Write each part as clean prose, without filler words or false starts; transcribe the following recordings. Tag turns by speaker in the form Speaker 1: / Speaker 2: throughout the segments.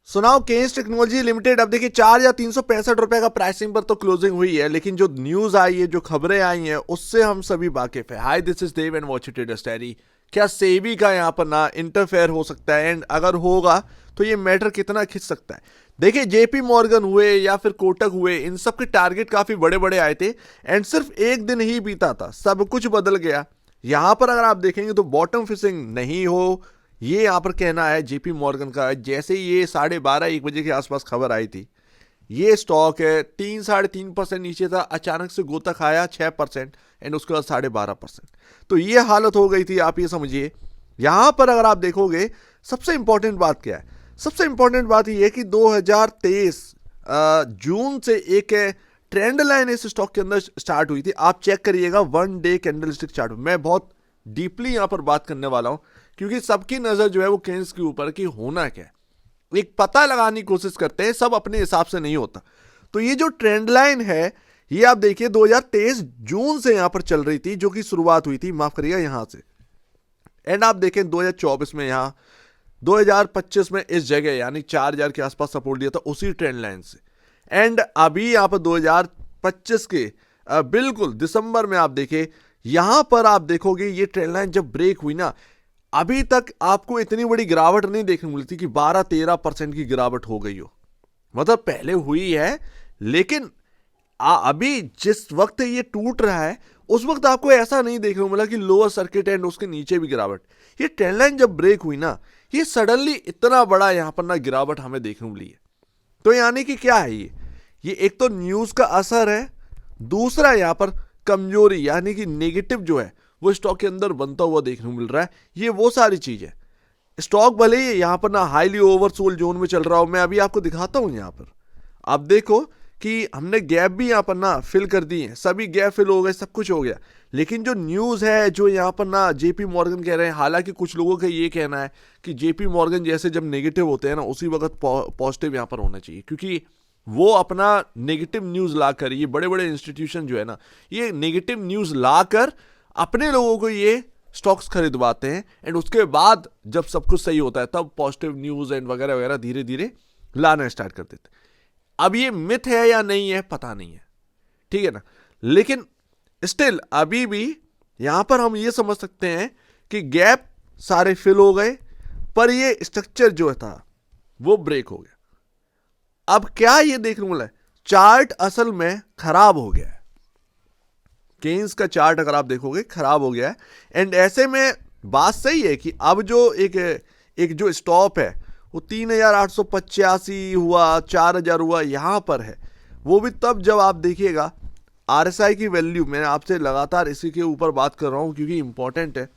Speaker 1: सुनाओ Keynes technology limited अब देखिए 4,365 रुपए का प्राइसिंग पर तो क्लोजिंग हुई है, लेकिन जो न्यूज आई है, जो खबरें आई हैं, उससे हम सभी वाकिफ है। Hi, this is Dev and watch traders diary. क्या सेबी का यहाँ पर ना इंटरफेयर हो सकता है, एंड अगर होगा तो ये मैटर कितना खिंच सकता है। देखिए, जेपी मॉर्गन हुए या फिर कोटक हुए, इन सब के टारगेट काफी बड़े बड़े आए थे, एंड सिर्फ एक दिन ही बीता था, सब कुछ बदल गया। यहां पर अगर आप देखेंगे तो बॉटम फिशिंग नहीं हो, ये यहां पर कहना है जेपी मॉर्गन का। जैसे ये 12:30-1 बजे के आसपास खबर आई थी, ये स्टॉक है 3-3.5% नीचे था, अचानक से गोता खाया 6%, एंड उसके बाद 12.5%। तो ये हालत हो गई थी, आप ये समझिए। यहां पर अगर आप देखोगे, सबसे इंपॉर्टेंट बात क्या है? सबसे इंपॉर्टेंट बात यह है कि 2023 जून से एक ट्रेंड लाइन इस स्टॉक के अंदर स्टार्ट हुई थी। आप चेक करिएगा 1 डे कैंडल स्टिक चार्ट। मैं बहुत डीपली यहां पर बात करने वाला हूं, क्योंकि सबकी नजर जो है वो केन्स के ऊपर कि होना क्या है, एक पता लगाने की कोशिश करते हैं, सब अपने हिसाब से नहीं होता। तो ये जो ट्रेंड लाइन है, ये आप देखिए 2023 जून से यहां पर चल रही थी, जो कि शुरुआत हुई थी, माफ करिएगा, यहां से। एंड आप देखें 2024 में यहां, 2025 में इस जगह यानी 4,000 के आसपास सपोर्ट दिया था उसी ट्रेंड लाइन से। एंड अभी यहां पर 2025 के बिल्कुल दिसंबर में आप देखें, यहां पर आप देखोगे ये ट्रेंड लाइन जब ब्रेक हुई ना, अभी तक आपको इतनी बड़ी गिरावट नहीं देखने मिली थी कि 12-13% की गिरावट हो गई हो। मतलब पहले हुई है, लेकिन अभी जिस वक्त ये टूट रहा है, उस वक्त आपको ऐसा नहीं देखने को मिला कि लोअर सर्किट एंड उसके नीचे भी गिरावट। ये ट्रेंड लाइन जब ब्रेक हुई ना, ये सडनली इतना बड़ा यहां पर ना गिरावट हमें देखने को मिली है। तो यानी कि क्या है ये एक तो न्यूज का असर है, दूसरा यहां पर कमजोरी यानी कि नेगेटिव जो है वो स्टॉक के अंदर बनता हुआ देखने को मिल रहा है। ये वो सारी चीज है। स्टॉक भले ही यहां पर ना हाईली ओवरसोल्ड जोन में चल रहा हो, मैं अभी आपको दिखाता हूं। यहां पर आप देखो कि हमने गैप भी यहां पर ना फिल कर दी है, सभी गैप फिल हो गए, सब कुछ हो गया। लेकिन जो न्यूज है, जो यहां पर ना जेपी मॉर्गन कह रहे हैं, हालांकि कुछ लोगों का ये कहना है कि जेपी मॉर्गन जैसे जब नेगेटिव होते हैं ना, उसी वक्त पॉजिटिव यहां पर होना चाहिए, क्योंकि वो अपना नेगेटिव न्यूज लाकर, ये बड़े बड़े इंस्टीट्यूशन जो है ना, ये नेगेटिव न्यूज लाकर अपने लोगों को ये स्टॉक्स खरीदवाते हैं, एंड उसके बाद जब सब कुछ सही होता है तब पॉजिटिव न्यूज एंड वगैरह वगैरह धीरे धीरे लाना स्टार्ट कर देते हैं। अब ये मिथ है या नहीं है पता नहीं है, ठीक है ना, लेकिन स्टिल अभी भी यहां पर हम ये समझ सकते हैं कि गैप सारे फिल हो गए, पर ये स्ट्रक्चर जो था वो ब्रेक हो गया। अब क्या ये देखने को मिला है, चार्ट असल में खराब हो गया है। केन्स का चार्ट अगर आप देखोगे खराब हो गया है, एंड ऐसे में बात सही है कि अब जो एक जो स्टॉप है वो 3,885 हुआ, 4,000 हुआ, यहां पर है। वो भी तब जब आप देखिएगा आरएसआई की वैल्यू, मैं आपसे लगातार इसी के ऊपर बात कर रहा हूं क्योंकि इंपॉर्टेंट है।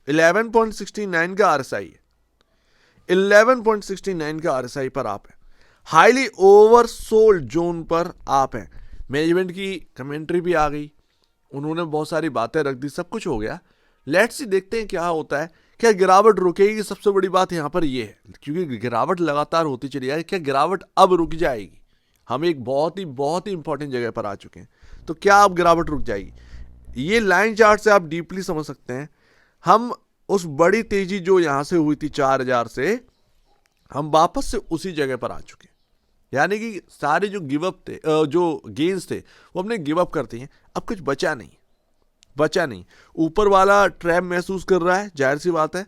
Speaker 1: 11.69 का आरएसआई है, 11.69 का आरएसआई पर आप है, हाईली ओवरसोल्ड जोन पर आप है। मैनेजमेंट की कमेंट्री भी आ गई, उन्होंने बहुत सारी बातें रख दी, सब कुछ हो गया। लेट्स सी, देखते हैं क्या होता है, क्या गिरावट रुकेगी। सबसे बड़ी बात यहां पर ये है, क्योंकि गिरावट लगातार होती चली जाए, क्या गिरावट अब रुक जाएगी? हम एक बहुत ही इंपॉर्टेंट जगह पर आ चुके हैं। तो क्या अब गिरावट रुक जाएगी? ये लाइन चार्ट से आप डीपली समझ सकते हैं। हम उस बड़ी तेजी जो यहां से हुई थी 4,000 से, हम वापस से उसी जगह पर आ चुके हैं। यानी कि सारे जो गिव अप थे, जो गेन्स थे, वो हमने गिव अप करते हैं। अब कुछ बचा नहीं। ऊपर वाला ट्रैप महसूस कर रहा है, जाहिर सी बात है।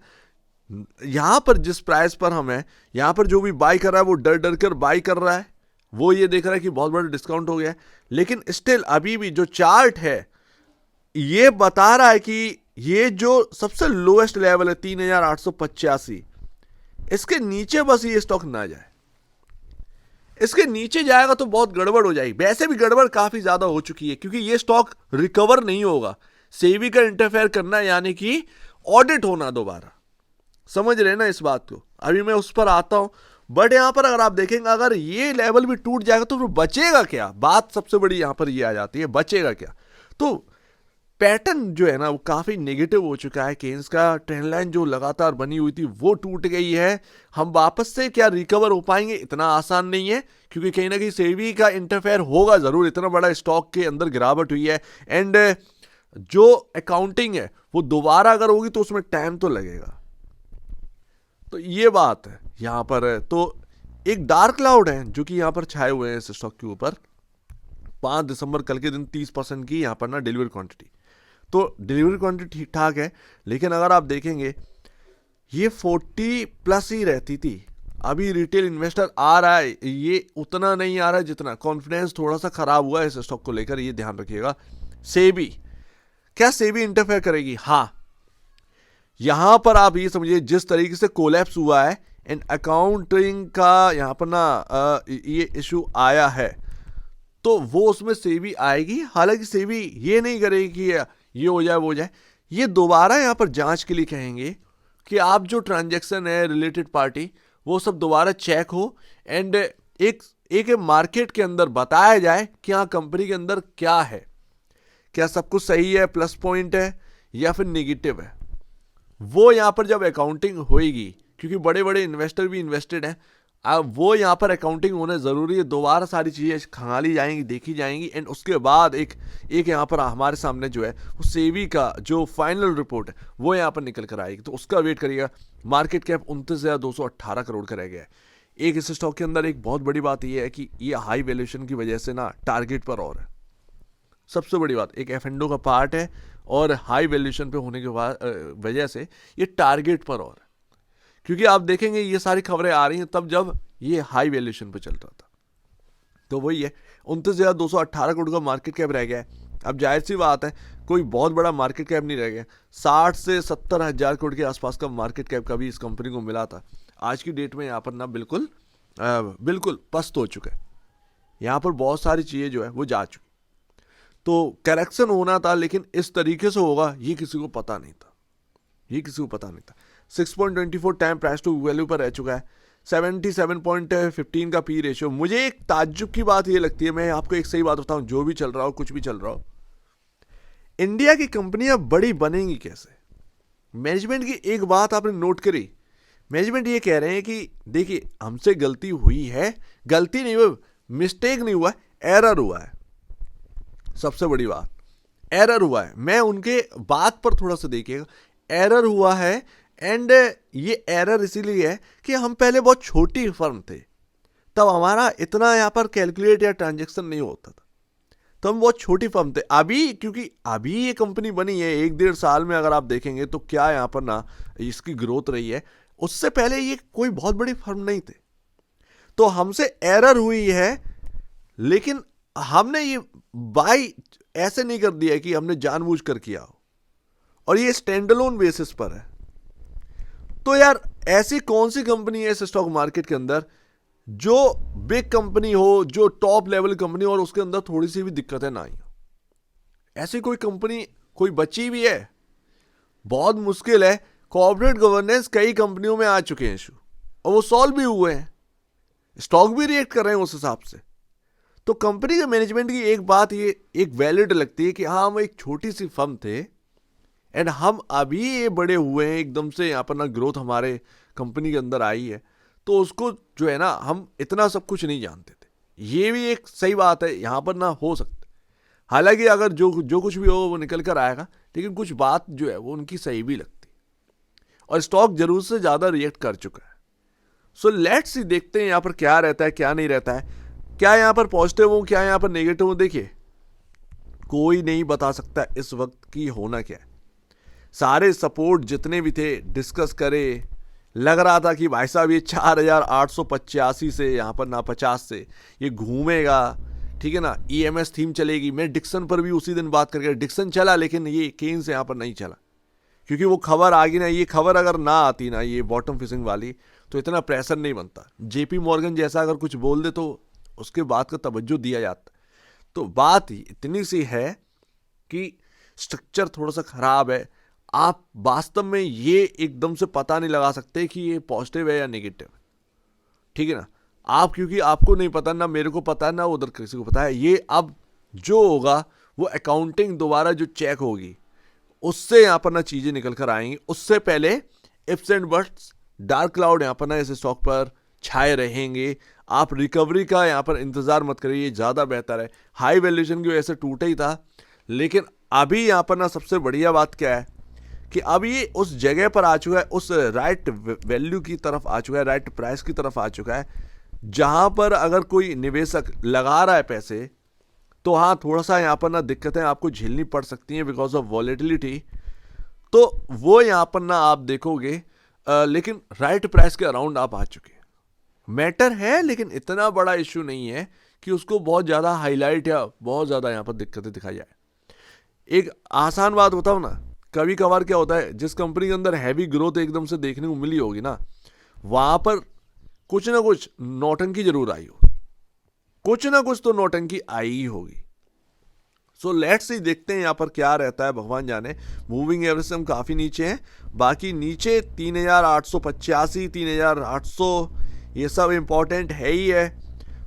Speaker 1: यहां पर जिस प्राइस पर हम है, यहां पर जो भी बाई कर रहा है वो डर डर कर बाई कर रहा है, वो ये देख रहा है कि बहुत बड़ा डिस्काउंट हो गया है। लेकिन स्टिल अभी भी जो चार्ट है ये बता रहा है कि ये जो सबसे लोएस्ट लेवल है 3,885, इसके नीचे बस ये स्टॉक ना जाए। इसके नीचे जाएगा तो बहुत गड़बड़ हो जाएगी। वैसे भी गड़बड़ काफी ज्यादा हो चुकी है, क्योंकि ये स्टॉक रिकवर नहीं होगा। सेबी का इंटरफेयर करना यानी कि ऑडिट होना दोबारा, समझ रहे ना इस बात को? अभी मैं उस पर आता हूं, बट यहां पर अगर आप देखेंगे, अगर ये लेवल भी टूट जाएगा तो फिर बचेगा क्या? बात सबसे बड़ी यहां पर ये आ जाती है, बचेगा क्या? तो पैटर्न जो है ना वो काफी नेगेटिव हो चुका है। केन्स का ट्रेंड लाइन जो लगातार बनी हुई थी वो टूट गई है। हम वापस से क्या रिकवर हो पाएंगे? इतना आसान नहीं है, क्योंकि कहीं ना कहीं सेबी का इंटरफेयर होगा जरूर। इतना बड़ा स्टॉक के अंदर गिरावट हुई है, एंड जो अकाउंटिंग है वो दोबारा अगर होगी तो उसमें टाइम तो लगेगा। तो ये बात है यहां पर। तो एक डार्क क्लाउड है जो कि यहाँ पर छाए हुए हैं इस स्टॉक के ऊपर। 5 दिसंबर कल के दिन 30% की यहाँ पर ना डिलीवरी क्वांटिटी, तो डिलीवरी क्वांटिटी ठीक ठाक है, लेकिन अगर आप देखेंगे ये 40 प्लस ही रहती थी। अभी रिटेल इन्वेस्टर आ रहा है, ये उतना नहीं आ रहा है जितना, कॉन्फिडेंस थोड़ा सा खराब हुआ है इस स्टॉक को लेकर, ये ध्यान रखिएगा। सेबी, क्या सेबी इंटरफेयर करेगी? हाँ, यहां पर आप ये समझिए जिस तरीके से कोलैप्स हुआ है एंड अकाउंटिंग का यहाँ पर ना ये इशू आया है, तो वो उसमें सेबी आएगी। हालांकि सेबी ये नहीं करेगी कि ये हो जाए वो हो जाए, ये दोबारा यहाँ पर जांच के लिए कहेंगे कि आप जो ट्रांजैक्शन है रिलेटेड पार्टी वो सब दोबारा चेक हो एंड एक मार्केट के अंदर बताया जाए कि हाँ कंपनी के अंदर क्या है, क्या सब कुछ सही है, प्लस पॉइंट है या फिर नेगेटिव है। वो यहाँ पर जब अकाउंटिंग होएगी, क्योंकि बड़े बड़े इन्वेस्टर भी इन्वेस्टेड हैं, अब वो यहाँ पर अकाउंटिंग होना ज़रूरी है। दोबारा सारी चीज़ें खंगाली जाएंगी, देखी जाएंगी एंड उसके बाद एक यहाँ पर हमारे सामने जो है वो सेबी का जो फाइनल रिपोर्ट है वो यहाँ पर निकल कर आएगी, तो उसका वेट करिएगा। मार्केट कैप 29,218 करोड़ का रह गया है। एक इस स्टॉक के अंदर एक बहुत बड़ी बात यह है कि ये हाई वैल्यूएशन की वजह से ना टारगेट पर और है। सबसे बड़ी बात, एक एफ&ओ का पार्ट है और हाई वैल्यूएशन पे होने के वजह से ये टारगेट पर और है। क्योंकि आप देखेंगे ये सारी खबरें आ रही हैं तब जब ये हाई वैल्यूएशन पे चल रहा था, तो वही है 29,218 करोड़ का मार्केट कैप रह गया है। अब जाहिर सी बात है कोई बहुत बड़ा मार्केट कैप नहीं रह गया, 60 से 70 हजार करोड़ के आसपास का मार्केट कैप का भी इस कंपनी को मिला था। आज की डेट में यहाँ पर ना बिल्कुल पस्त हो चुका है, यहाँ पर बहुत सारी चीज़ें जो है वो जा चुकी, तो करेक्शन होना था, लेकिन इस तरीके से होगा ये किसी को पता नहीं था, 6.24 टाइम प्राइस टू वैल्यू पर रह चुका है। 77.15 का पी रेशियो। मुझे एक ताज्जुब की बात ये लगती है, मैं आपको एक सही बात बताऊं, जो भी चल रहा हो, कुछ भी चल रहा हो, इंडिया की कंपनियां बड़ी बनेंगी कैसे? मैनेजमेंट की एक बात आपने नोट करी, मैनेजमेंट ये कह रहे हैं कि देखिए हमसे गलती हुई है, गलती नहीं हुई, मिस्टेक नहीं हुआ, एरर हुआ है। सबसे बड़ी बात, एरर हुआ है। मैं उनके बात पर थोड़ा सा देखिएगा, एरर हुआ है एंड ये एरर इसीलिए है कि हम पहले बहुत छोटी फर्म थे, तब हमारा इतना यहाँ पर कैलकुलेट या ट्रांजैक्शन नहीं होता था, तो हम बहुत छोटी फर्म थे। अभी क्योंकि अभी ये कंपनी बनी है 1-1.5 साल में, अगर आप देखेंगे तो क्या यहाँ पर ना इसकी ग्रोथ रही है, उससे पहले ये कोई बहुत बड़ी फर्म नहीं थे। तो हमसे एरर हुई है, लेकिन हमने ये बाय ऐसे नहीं कर दिया कि हमने जानबूझ कर किया हो, और ये स्टैंडअलोन बेसिस पर है। तो यार ऐसी कौन सी कंपनी है इस स्टॉक मार्केट के अंदर जो बिग कंपनी हो, जो टॉप लेवल कंपनी हो और उसके अंदर थोड़ी सी भी दिक्कतें ना आई हो? ऐसी कोई कंपनी कोई बची भी है? बहुत मुश्किल है। कॉर्पोरेट गवर्नेंस कई कंपनियों में आ चुके हैं इशू, और वो सॉल्व भी हुए हैं, स्टॉक भी रिएक्ट कर रहे हैं उस हिसाब से। तो कंपनी के मैनेजमेंट की एक बात ये एक वैलिड लगती है कि हाँ हम एक छोटी सी फर्म थे एंड हम अभी ये बड़े हुए हैं, एकदम से यहाँ पर ना ग्रोथ हमारे कंपनी के अंदर आई है, तो उसको जो है ना हम इतना सब कुछ नहीं जानते थे। ये भी एक सही बात है, यहाँ पर ना हो सकता। हालांकि अगर जो कुछ भी हो वो निकल कर आएगा, लेकिन कुछ बात जो है वो उनकी सही भी लगती, और स्टॉक जरूर से ज़्यादा रिएक्ट कर चुका है। सो लेट्स सी, देखते हैं यहाँ पर क्या रहता है क्या नहीं रहता है, क्या यहाँ पर पॉजिटिव हो क्या यहाँ पर नेगेटिव हो। देखिए कोई नहीं बता सकता इस वक्त की होना क्या है। सारे सपोर्ट जितने भी थे डिस्कस करे, लग रहा था कि भाई साहब ये 4,885 से यहाँ पर ना 50 से ये घूमेगा, ठीक है ना, ईएमएस थीम चलेगी। मैं डिक्सन पर भी उसी दिन बात करके, डिक्सन चला लेकिन ये केन्स यहाँ पर नहीं चला, क्योंकि वो खबर आ गई ना। ये खबर अगर ना आती ना, ये बॉटम फिशिंग वाली, तो इतना प्रेशर नहीं बनता। जेपी मॉर्गन जैसा अगर कुछ बोल दे तो उसके बात का तवज्जो दिया जाता। तो बात इतनी सी है कि स्ट्रक्चर थोड़ा सा खराब है। आप वास्तव में ये एकदम से पता नहीं लगा सकते कि ये पॉजिटिव है या नेगेटिव, ठीक है ना। आप, क्योंकि आपको नहीं पता, ना मेरे को पता है, ना उधर किसी को पता है। ये अब जो होगा वो अकाउंटिंग दोबारा जो चेक होगी उससे यहाँ पर ना चीज़ें निकल कर आएंगी। उससे पहले ifs and buts, dark cloud यहाँ पर ना इस स्टॉक पर छाए रहेंगे। आप रिकवरी का यहाँ पर इंतज़ार मत करिए, ज़्यादा बेहतर है। हाई वैल्यूएशन की वजह से टूटा ही था, लेकिन अभी यहाँ पर ना सबसे बढ़िया बात क्या है कि अब ये उस जगह पर आ चुका है, उस राइट वैल्यू की तरफ आ चुका है, राइट प्राइस की तरफ आ चुका है, जहां पर अगर कोई निवेशक लगा रहा है पैसे, तो हाँ थोड़ा सा यहाँ पर ना दिक्कतें आपको झेलनी पड़ सकती हैं बिकॉज ऑफ वॉलेटिलिटी। तो वो यहाँ पर ना आप देखोगे, लेकिन राइट प्राइस के अराउंड आप आ चुके हैं। मैटर है लेकिन इतना बड़ा इश्यू नहीं है कि उसको बहुत ज़्यादा हाईलाइट या बहुत ज़्यादा यहाँ पर दिक्कतें दिखाई जाए। एक आसान बात बताओ ना, कभी कभार क्या होता है, जिस कंपनी के अंदर हैवी ग्रोथ एकदम से देखने को मिली होगी ना, वहां पर कुछ ना कुछ नौटंकी जरूर आई होगी, कुछ ना कुछ तो नौटंकी आई ही होगी। सो लेट्स सी, देखते हैं यहाँ पर क्या रहता है, भगवान जाने। मूविंग एवरेज से हम काफ़ी नीचे हैं, बाकी नीचे 3885, 3800, ये सब इंपॉर्टेंट है ही है,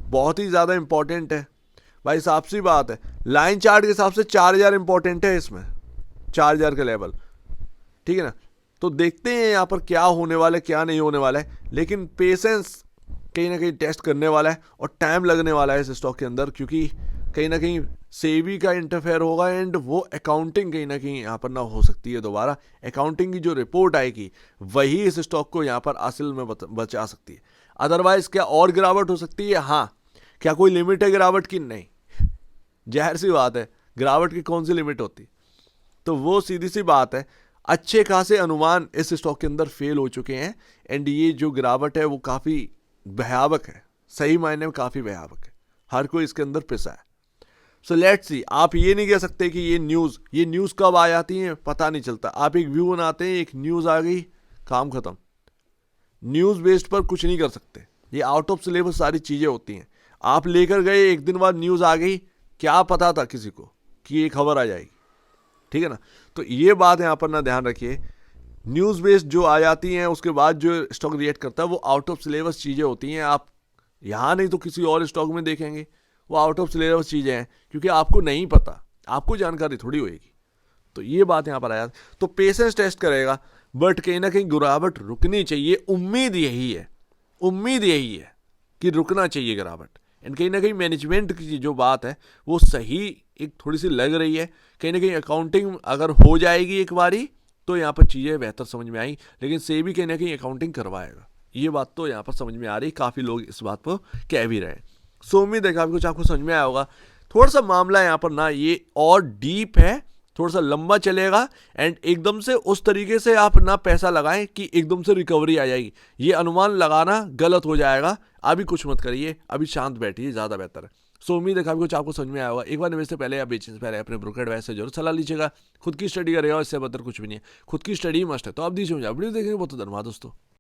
Speaker 1: बहुत ही ज़्यादा इंपॉर्टेंट है भाई। साफ सी बात है, लाइन चार्ट के हिसाब से 4000 इंपॉर्टेंट है इसमें, 4000 का लेवल, ठीक है ना। तो देखते हैं यहाँ पर क्या होने वाला है क्या नहीं होने वाला है, लेकिन पेशेंस कहीं ना कहीं टेस्ट करने वाला है और टाइम लगने वाला है इस स्टॉक के अंदर, क्योंकि कहीं ना कहीं सेबी का इंटरफेयर होगा एंड वो अकाउंटिंग कहीं ना कहीं यहाँ पर ना हो सकती है। दोबारा अकाउंटिंग की जो रिपोर्ट आएगी वही इस स्टॉक को यहाँ पर असल में बचा सकती है। अदरवाइज क्या और गिरावट हो सकती है? हाँ। क्या कोई लिमिट है गिरावट की? नहीं, जाहिर सी बात है, गिरावट की कौन सी लिमिट होती। तो वो सीधी सी बात है, अच्छे खासे अनुमान इस स्टॉक के अंदर फेल हो चुके हैं एंड ये जो गिरावट है वो काफ़ी भयावक है, सही मायने में काफ़ी भयावक है, हर कोई इसके अंदर पिसा है। सो लेट्स सी, आप ये नहीं कह सकते कि ये न्यूज़ कब आ जाती है पता नहीं चलता। आप एक व्यू बनाते हैं, एक न्यूज़ आ गई, काम खत्म। न्यूज़ बेस्ड पर कुछ नहीं कर सकते, ये आउट ऑफ सिलेबस सारी चीज़ें होती हैं। आप लेकर गए, एक दिन बाद न्यूज़ आ गई, क्या पता था किसी को कि ये खबर आ जाएगी, ठीक है ना। तो ये बात यहाँ पर ना ध्यान रखिए, न्यूज़ बेस्ड जो आ जाती हैं उसके बाद जो स्टॉक रिएक्ट करता है वो आउट ऑफ सिलेबस चीज़ें होती हैं। आप यहाँ नहीं तो किसी और स्टॉक में देखेंगे, वो आउट ऑफ सिलेबस चीज़ें हैं, क्योंकि आपको नहीं पता, आपको जानकारी थोड़ी होएगी। तो ये बात यहाँ पर आया, तो पेशेंस टेस्ट करेगा, बट कहीं ना कहीं गिरावट रुकनी चाहिए। उम्मीद यही है कि रुकना चाहिए गिरावट। एंड कहीं ना कहीं मैनेजमेंट की जो बात है वो सही एक थोड़ी सी लग रही है। कहीं ना कहीं अकाउंटिंग अगर हो जाएगी एक बारी तो यहाँ पर चीज़ें बेहतर समझ में आई, लेकिन सेबी कहीं ना कहीं अकाउंटिंग करवाएगा, ये बात तो यहाँ पर समझ में आ रही। काफ़ी लोग इस बात पर कह भी रहे हैं। सो उम्मीद है कुछ आपको समझ में आया होगा। थोड़ा सा मामला यहाँ पर ना ये और डीप है, थोड़ा सा लंबा चलेगा एंड एकदम से उस तरीके से आप ना पैसा लगाएं कि एकदम से रिकवरी आ जाएगी, ये अनुमान लगाना गलत हो जाएगा। अभी कुछ मत करिए, अभी शांत बैठिए, ज़्यादा बेहतर है। सो उम्मीद है काफ़ी कुछ आपको समझ में आया होगा। एक बार निवेश से पहले या बेचने से पहले अपने ब्रोकर एडवाइस से जरूर सलाह लीजिएगा। खुद की स्टडी करेगा, इससे बेहतर कुछ भी नहीं है, खुद की स्टडी मस्ट है। तो आप दीजिए मुझे वीडियो देखने बहुत धन्यवाद दोस्तों।